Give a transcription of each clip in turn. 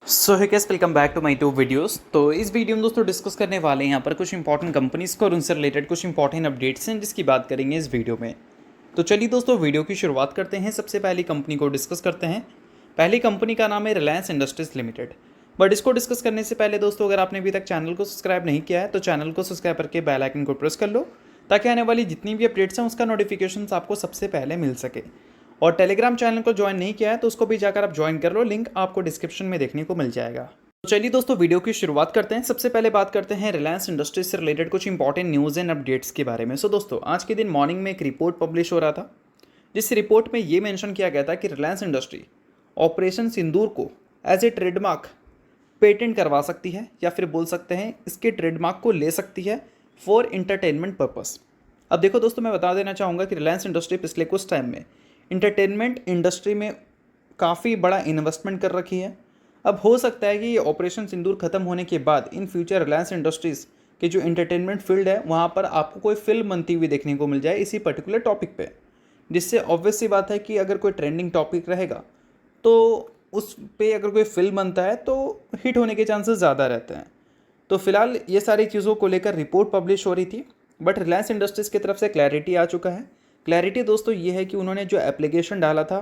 So hi guys welcome back to my two videos. तो इस video में दोस्तों डिस्कस करने वाले हैं यहाँ पर कुछ इंपॉर्टेंट कंपनीज़ को और उनसे रिलेटेड कुछ इंपॉर्टेंट अपडेट्स हैं जिसकी बात करेंगे इस वीडियो में। तो चलिए दोस्तों वीडियो की शुरुआत करते हैं। सबसे पहली कंपनी को डिस्कस करते हैं। पहली कंपनी का नाम है रिलायंस इंडस्ट्रीज लिमिटेड। बट इसको डिस्कस करने से पहले दोस्तों अगर आपने अभी तक चैनल को सब्सक्राइब नहीं किया है तो चैनल को सब्सक्राइब करके बेल आइकन को प्रेस कर लो ताकि आने वाली जितनी भी अपडेट्स हैं उसका नोटिफिकेशन आपको सबसे पहले मिल सके। और टेलीग्राम चैनल को ज्वाइन नहीं किया है तो उसको भी जाकर आप ज्वाइन कर लो, लिंक आपको डिस्क्रिप्शन में देखने को मिल जाएगा। तो चलिए दोस्तों वीडियो की शुरुआत करते हैं। सबसे पहले बात करते हैं रिलायंस इंडस्ट्रीज से रिलेटेड कुछ इंपॉर्टेंट न्यूज़ एंड अपडेट्स के बारे में। सो दोस्तों आज के दिन मॉर्निंग में एक रिपोर्ट पब्लिश हो रहा था जिस रिपोर्ट में ये मेंशन किया गया था कि रिलायंस इंडस्ट्री ऑपरेशन सिंदूर को एज ए ट्रेडमार्क पेटेंट करवा सकती है या फिर बोल सकते हैं इसके ट्रेडमार्क को ले सकती है फॉर इंटरटेनमेंट पर्पस। अब देखो दोस्तों मैं बता देना चाहूँगा कि रिलायंस इंडस्ट्री पिछले कुछ टाइम में इंटरटेनमेंट इंडस्ट्री में काफ़ी बड़ा इन्वेस्टमेंट कर रखी है। अब हो सकता है कि ये ऑपरेशन सिंदूर खत्म होने के बाद इन फ्यूचर रिलायंस इंडस्ट्रीज़ की जो इंटरटेनमेंट फील्ड है वहाँ पर आपको कोई फिल्म बनती हुई देखने को मिल जाए इसी पर्टिकुलर टॉपिक पे, जिससे ऑब्वियस सी बात है कि अगर कोई ट्रेंडिंग टॉपिक रहेगा तो उस पे अगर कोई फिल्म बनता है तो हिट होने के चांसेस ज़्यादा रहते हैं। तो फिलहाल ये सारी चीज़ों को लेकर रिपोर्ट पब्लिश हो रही थी बट रिलायंस इंडस्ट्रीज़ की तरफ से क्लैरिटी आ चुका है। क्लैरिटी दोस्तों ये है कि उन्होंने जो एप्लीकेशन डाला था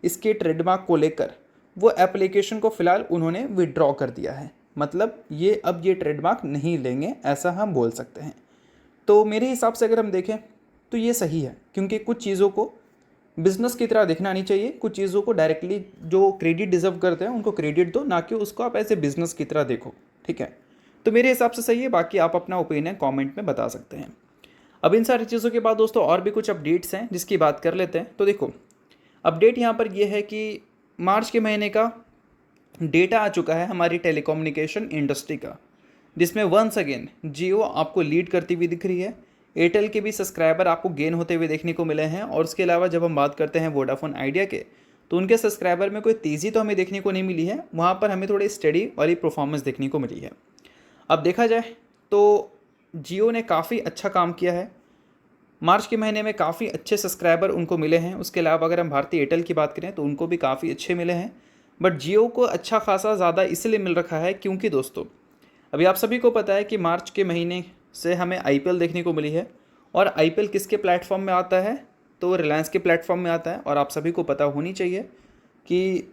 इसके ट्रेडमार्क को लेकर वो एप्लीकेशन को फ़िलहाल उन्होंने विड्रॉ कर दिया है। मतलब ये अब ये ट्रेडमार्क नहीं लेंगे ऐसा हम बोल सकते हैं। तो मेरे हिसाब से अगर हम देखें तो ये सही है क्योंकि कुछ चीज़ों को बिज़नेस की तरह देखना नहीं चाहिए। कुछ चीज़ों को डायरेक्टली जो क्रेडिट डिज़र्व करते हैं उनको क्रेडिट दो, ना कि उसको आप ऐसे बिज़नेस की तरह देखो। ठीक है, तो मेरे हिसाब से सही है। बाकी आप अपना ओपिनियन कॉमेंट में बता सकते हैं। अब इन सारी चीज़ों के बाद दोस्तों और भी कुछ अपडेट्स हैं जिसकी बात कर लेते हैं। तो देखो अपडेट यहाँ पर यह है कि मार्च के महीने का डेटा आ चुका है हमारी टेलीकम्युनिकेशन इंडस्ट्री का, जिसमें वंस अगेन जियो आपको लीड करती हुई दिख रही है। एयरटेल के भी सब्सक्राइबर आपको गेन होते हुए देखने को मिले हैं और उसके अलावा जब हम बात करते हैं वोडाफोन आइडिया के तो उनके सब्सक्राइबर में कोई तेज़ी तो हमें देखने को नहीं मिली है, वहाँ पर हमें थोड़ी स्टडी वाली परफॉर्मेंस देखने को मिली है। अब देखा जाए तो जियो ने काफ़ी अच्छा काम किया है। मार्च के महीने में काफ़ी अच्छे सब्सक्राइबर उनको मिले हैं। उसके अलावा अगर हम भारतीय एयरटेल की बात करें तो उनको भी काफ़ी अच्छे मिले हैं। बट जियो को अच्छा खासा ज़्यादा इसलिए मिल रखा है क्योंकि दोस्तों अभी आप सभी को पता है कि मार्च के महीने से हमें आईपीएल देखने को मिली है और आईपीएल किसके प्लेटफॉर्म में आता है तो रिलायंस के प्लेटफॉर्म में आता है। और आप सभी को पता होनी चाहिए कि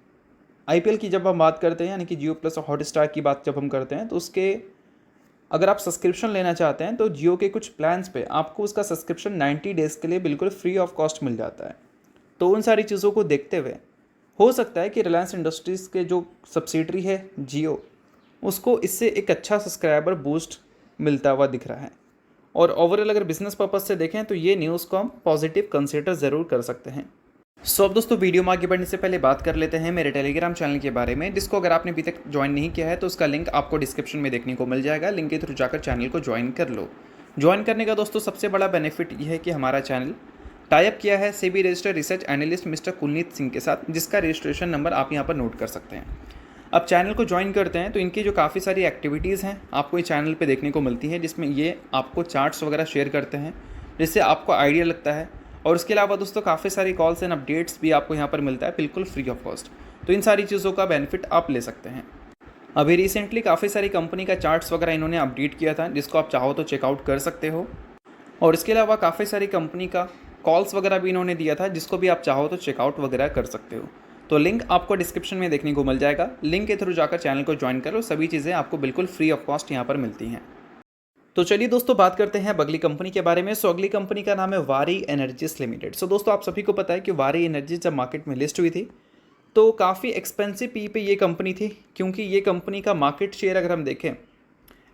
आईपीएल की जब हम बात करते हैं यानी कि जियो प्लस हॉटस्टार की बात जब हम करते हैं तो उसके अगर आप सब्सक्रिप्शन लेना चाहते हैं तो जियो के कुछ प्लान्स पे आपको उसका सब्सक्रिप्शन 90 डेज़ के लिए बिल्कुल फ्री ऑफ कॉस्ट मिल जाता है। तो उन सारी चीज़ों को देखते हुए हो सकता है कि रिलायंस इंडस्ट्रीज़ के जो सब्सिडरी है जियो उसको इससे एक अच्छा सब्सक्राइबर बूस्ट मिलता हुआ दिख रहा है। और ओवरऑल अगर बिजनेस पर्पज़ से देखें तो ये न्यूज़ को हम पॉजिटिव कंसिडर ज़रूर कर सकते हैं। सो अब दोस्तों वीडियो में आगे बढ़ने से पहले बात कर लेते हैं मेरे टेलीग्राम चैनल के बारे में, जिसको अगर आपने अभी तक ज्वाइन नहीं किया है तो उसका लिंक आपको डिस्क्रिप्शन में देखने को मिल जाएगा। लिंक के थ्रू जाकर चैनल को ज्वाइन कर लो। ज्वाइन करने का दोस्तों सबसे बड़ा बेनिफिट ये है कि हमारा चैनल टाइप किया है SEBI registered research analyst mister Kulneet Singh के साथ, जिसका रजिस्ट्रेशन नंबर आप यहाँ पर नोट कर सकते हैं। अब चैनल को ज्वाइन करते हैं तो इनकी जो काफ़ी सारी एक्टिविटीज़ हैं आपको इस चैनल पे देखने को मिलती है, जिसमें ये आपको चार्ट्स वगैरह शेयर करते हैं जिससे आपको आइडिया लगता है। और उसके अलावा दोस्तों काफ़ी सारी कॉल्स एंड अपडेट्स भी आपको यहाँ पर मिलता है बिल्कुल फ्री ऑफ कॉस्ट। तो इन सारी चीज़ों का बेनिफिट आप ले सकते हैं। अभी रिसेंटली काफ़ी सारी कंपनी का चार्ट्स वगैरह इन्होंने अपडेट किया था जिसको आप चाहो तो चेकआउट कर सकते हो। और इसके अलावा काफ़ी सारी कंपनी का कॉल्स वगैरह भी इन्होंने दिया था जिसको भी आप चाहो तो चेकआउट वगैरह कर सकते हो। तो लिंक आपको डिस्क्रिप्शन में देखने को मिल जाएगा। लिंक के थ्रू जाकर चैनल को ज्वाइन करो, सभी चीज़ें आपको बिल्कुल फ्री ऑफ कॉस्ट यहाँ पर मिलती हैं। तो चलिए दोस्तों बात करते हैं अगली कंपनी के बारे में। सो अगली कंपनी का नाम है वारी एनर्जीज लिमिटेड। सो दोस्तों आप सभी को पता है कि वारी एनर्जीज जब मार्केट में लिस्ट हुई थी तो काफ़ी एक्सपेंसिव पी पे ये कंपनी थी, क्योंकि ये कंपनी का मार्केट शेयर अगर हम देखें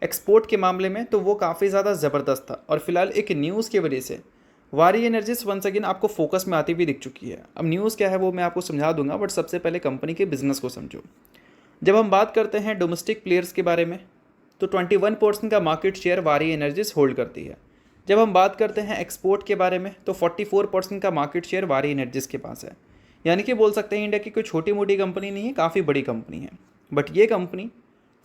एक्सपोर्ट के मामले में तो वो काफ़ी ज़्यादा ज़बरदस्त था। और फिलहाल एक न्यूज़ की वजह से वारी एनर्जीज वंस अगेन आपको फोकस में आती हुई दिख चुकी है। अब न्यूज़ क्या है वो मैं आपको समझा दूंगा, बट सबसे पहले कंपनी के बिजनेस को समझो। जब हम बात करते हैं डोमेस्टिक प्लेयर्स के बारे में तो 21% का मार्केट शेयर वारी एनर्जीज होल्ड करती है। जब हम बात करते हैं एक्सपोर्ट के बारे में तो 44% का मार्केट शेयर वारी एनर्जीज के पास है। यानी कि बोल सकते हैं इंडिया की कोई छोटी मोटी कंपनी नहीं है, काफ़ी बड़ी कंपनी है। बट ये कंपनी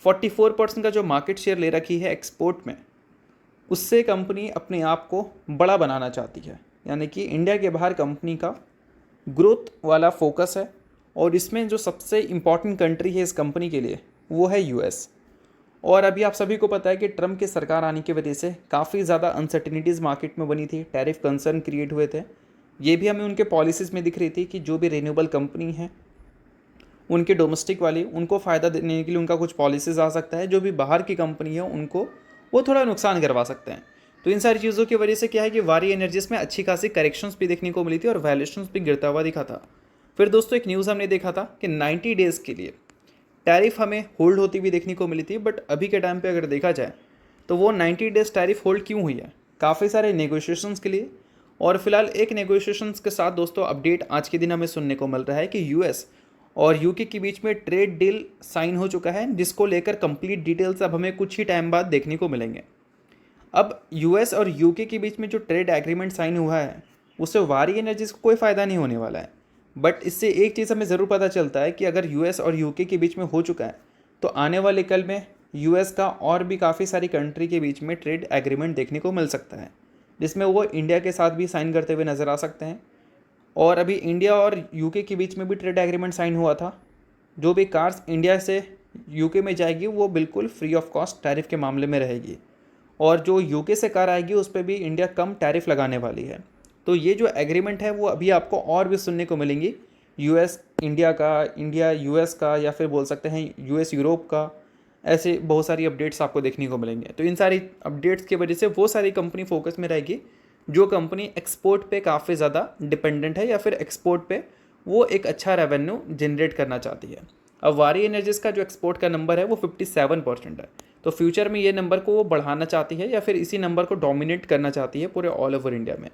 44% का जो मार्केट शेयर ले रखी है एक्सपोर्ट में, उससे कंपनी अपने आप को बड़ा बनाना चाहती है। यानी कि इंडिया के बाहर कंपनी का ग्रोथ वाला फोकस है। और इसमें जो सबसे इम्पॉर्टेंट कंट्री है इस कंपनी के लिए वो है यूएस। और अभी आप सभी को पता है कि ट्रम्प की सरकार आने की वजह से काफ़ी ज़्यादा अनसर्टिनिटीज़ मार्केट में बनी थी, टैरिफ कंसर्न क्रिएट हुए थे। ये भी हमें उनके पॉलिसीज़ में दिख रही थी कि जो भी रिन्यूएबल कंपनी है उनके डोमेस्टिक वाली, उनको फ़ायदा देने के लिए उनका कुछ पॉलिसीज़ आ सकता है, जो भी बाहर की कंपनी है उनको वो थोड़ा नुकसान करवा सकते हैं। तो इन सारी चीज़ों की वजह से क्या है कि वारी एनर्जीज में अच्छी खासी करेक्शंस भी देखने को मिली थी और वैल्यूएशंस भी गिरता हुआ दिखा था। फिर दोस्तों एक न्यूज़ हमने देखा था कि 90 डेज़ के लिए टैरिफ हमें होल्ड होती हुई देखने को मिली थी, बट अभी के टाइम पे अगर देखा जाए तो वो 90 डेज़ टैरिफ होल्ड क्यों हुई है? काफ़ी सारे नेगोशिएशंस के लिए। और फिलहाल एक नेगोशिएशंस के साथ दोस्तों अपडेट आज के दिन हमें सुनने को मिल रहा है कि यूएस और यूके के बीच में ट्रेड डील साइन हो चुका है, जिसको लेकर कंप्लीट डिटेल्स अब हमें कुछ ही टाइम बाद देखने को मिलेंगे। अब यूएस और यूके के बीच में जो ट्रेड एग्रीमेंट साइन हुआ है उससे वारी एनर्जीज को कोई फ़ायदा नहीं होने वाला है, बट इससे एक चीज़ हमें ज़रूर पता चलता है कि अगर यूएस और यूके के बीच में हो चुका है तो आने वाले कल में यूएस का और भी काफ़ी सारी कंट्री के बीच में ट्रेड एग्रीमेंट देखने को मिल सकता है, जिसमें वो इंडिया के साथ भी साइन करते हुए नज़र आ सकते हैं। और अभी इंडिया और यूके के बीच में भी ट्रेड एग्रीमेंट साइन हुआ था। जो भी कार्स इंडिया से यूके में जाएगी वो बिल्कुल फ्री ऑफ कॉस्ट टैरिफ के मामले में रहेगी, और जो यूके से कार आएगी उस पर भी इंडिया कम टैरिफ लगाने वाली है। तो ये जो एग्रीमेंट है वो अभी आपको और भी सुनने को मिलेंगी, यूएस इंडिया का, इंडिया यूएस का, या फिर बोल सकते हैं यूएस यूरोप का। ऐसे बहुत सारी अपडेट्स आपको देखने को मिलेंगे। तो इन सारी अपडेट्स की वजह से वो सारी कंपनी फोकस में रहेगी जो कंपनी एक्सपोर्ट पे काफ़ी ज़्यादा डिपेंडेंट है, या फिर एक्सपोर्ट पे वो एक अच्छा रेवेन्यू जनरेट करना चाहती है। अब वारी एनर्जीज का जो एक्सपोर्ट का नंबर है वो 57% है, तो फ्यूचर में ये नंबर को वो बढ़ाना चाहती है या फिर इसी नंबर को डोमिनेट करना चाहती है पूरे ऑल ओवर इंडिया में।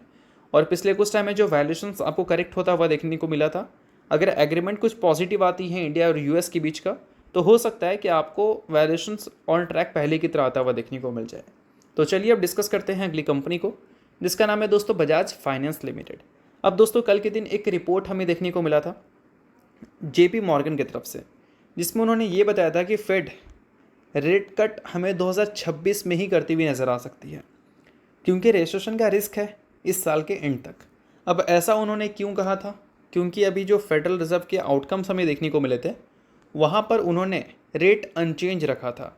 और पिछले कुछ टाइम में जो वैल्यूशंस आपको करेक्ट होता हुआ देखने को मिला था, अगर एग्रीमेंट कुछ पॉजिटिव आती है इंडिया और यूएस के बीच का, तो हो सकता है कि आपको वैल्यूशंस ऑन ट्रैक पहले की तरह आता हुआ देखने को मिल जाए। तो चलिए अब डिस्कस करते हैं अगली कंपनी को, जिसका नाम है दोस्तों बजाज फाइनेंस लिमिटेड। अब दोस्तों कल के दिन एक रिपोर्ट हमें देखने को मिला था जेपी मॉर्गन की तरफ से, जिसमें उन्होंने ये बताया था कि फेड रेट कट हमें 2026 में ही करती हुई नज़र आ सकती है, क्योंकि रेसेशन का रिस्क है इस साल के एंड तक। अब ऐसा उन्होंने क्यों कहा था? क्योंकि अभी जो फेडरल रिजर्व के आउटकम्स हमें देखने को मिले थे वहाँ पर उन्होंने रेट अनचेंज रखा था,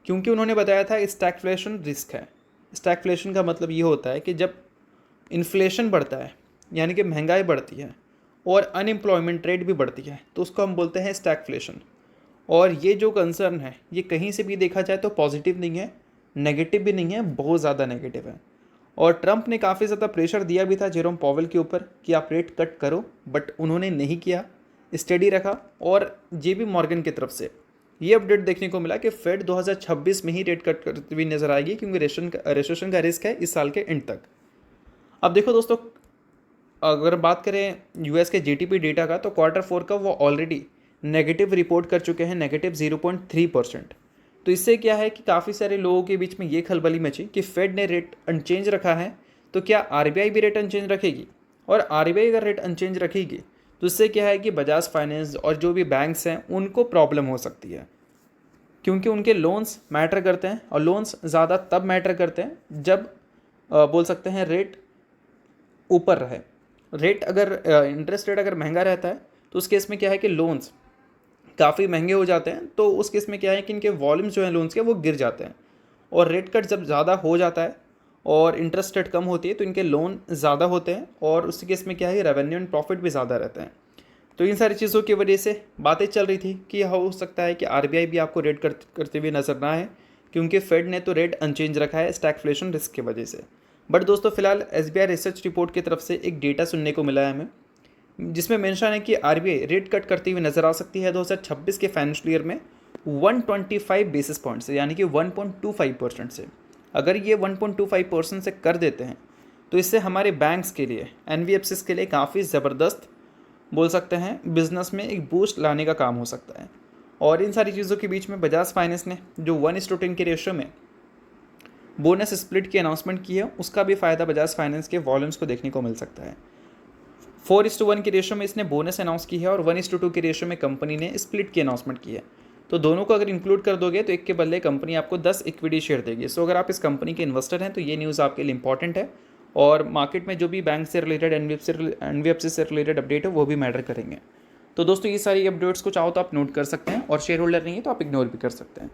क्योंकि उन्होंने बताया था स्टैगफ्लेशन रिस्क है। स्टैगफ्लेशन का मतलब ये होता है कि जब इन्फ्लेशन बढ़ता है यानी कि महंगाई बढ़ती है और अनएम्प्लॉयमेंट रेट भी बढ़ती है, तो उसको हम बोलते हैं स्टैगफ्लेशन। और ये जो कंसर्न है ये कहीं से भी देखा जाए तो पॉजिटिव नहीं है, नेगेटिव भी नहीं है, बहुत ज़्यादा नेगेटिव है। और ट्रंप ने काफ़ी ज़्यादा प्रेशर दिया भी था जेरोम पॉवेल के ऊपर कि आप रेट कट करो, बट उन्होंने नहीं किया, स्टेडी रखा। और जेपी मॉर्गन की तरफ से ये अपडेट देखने को मिला कि फेड 2026 में ही रेट कट करती हुई नजर आएगी, क्योंकि रेसेशन का रिस्क है इस साल के एंड तक। अब देखो दोस्तों, अगर बात करें यूएस के जीडीपी डेटा का, तो Q4 का वो ऑलरेडी नेगेटिव रिपोर्ट कर चुके हैं, नेगेटिव 0.3%। तो इससे क्या है कि काफ़ी सारे लोगों के बीच में ये खलबली मची कि फेड ने रेट अनचेंज रखा है, तो क्या आरबीआई भी रेट अनचेंज रखेगी? और आरबीआई अगर रेट अनचेंज रखेगी तो इससे क्या है कि बजाज फाइनेंस और जो भी बैंक्स हैं उनको प्रॉब्लम हो सकती है, क्योंकि उनके लोन्स मैटर करते हैं, और लोन्स ज़्यादा तब मैटर करते हैं जब बोल सकते हैं रेट ऊपर रहे। रेट अगर इंटरेस्ट रेट अगर महंगा रहता है तो उस केस में क्या है कि लोन्स काफ़ी महंगे हो जाते हैं, तो उस केस में क्या है कि इनके वॉल्यूम्स जो हैं लोन्स के वो गिर जाते हैं। और रेट कट जब ज़्यादा हो जाता है और इंटरेस्ट रेट कम होती है तो इनके लोन ज़्यादा होते हैं, और उस केस में क्या है रेवेन्यू एंड प्रॉफिट भी ज़्यादा रहते हैं। तो इन सारी चीज़ों की वजह से बातें चल रही थी कि हो सकता है कि आरबीआई भी आपको रेट करते हुए नजर ना आए, क्योंकि फेड ने तो रेट अनचेंज रखा है स्टैगफ्लेशन रिस्क की वजह से। बट दोस्तों फिलहाल एसबीआई रिसर्च रिपोर्ट की तरफ से एक डेटा सुनने को मिला है हमें, जिसमें मेंशन है कि आरबीआई रेट कट करती हुई नजर आ सकती है 2026 के फाइनेंशियल ईयर में 125 बेसिस पॉइंट से, यानी कि 1.25% से। अगर ये 1.25% से कर देते हैं तो इससे हमारे बैंक्स के लिए, एनबीएफसीज के लिए काफ़ी ज़बरदस्त बोल सकते हैं बिजनेस में एक बूस्ट लाने का काम हो सकता है। और इन सारी चीज़ों के बीच में बजाज फाइनेंस ने जो 1:10 के रेशियो में बोनस स्प्लिट की अनाउंसमेंट की है, उसका भी फ़ायदा बजाज फाइनेंस के वॉल्यूम्स को देखने को मिल सकता है। 4:1 के रेशियो में इसने बोनस अनाउंस की है और 1:2 के रेशियो में कंपनी ने स्प्लिट की अनाउंसमेंट की है। तो दोनों को अगर इंक्लूड कर दोगे तो एक के बदले कंपनी आपको 10 इक्विटी शेयर देगी। सो अगर आप इस कंपनी के इन्वेस्टर हैं तो ये न्यूज़ आपके लिए इंपॉर्टेंट है, और मार्केट में जो भी बैंक से रिलेटेड एनबीएफसी से रिलेटेड अपडेट है वो भी मैटर करेंगे। तो दोस्तों ये सारी अपडेट्स को चाहो तो आप नोट कर सकते हैं, और शेयर होल्डर नहीं है तो आप इग्नोर भी कर सकते हैं।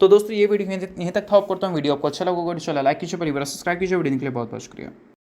तो दोस्तों ये वीडियो यहीं तक था। आप करता हूँ वीडियो आपको अच्छा लगा होगा, इंशाल्लाह लाइक कीजिए, परिवार सब्सक्राइब कीजिए। वीडियो के लिए बहुत बहुत शुक्रिया।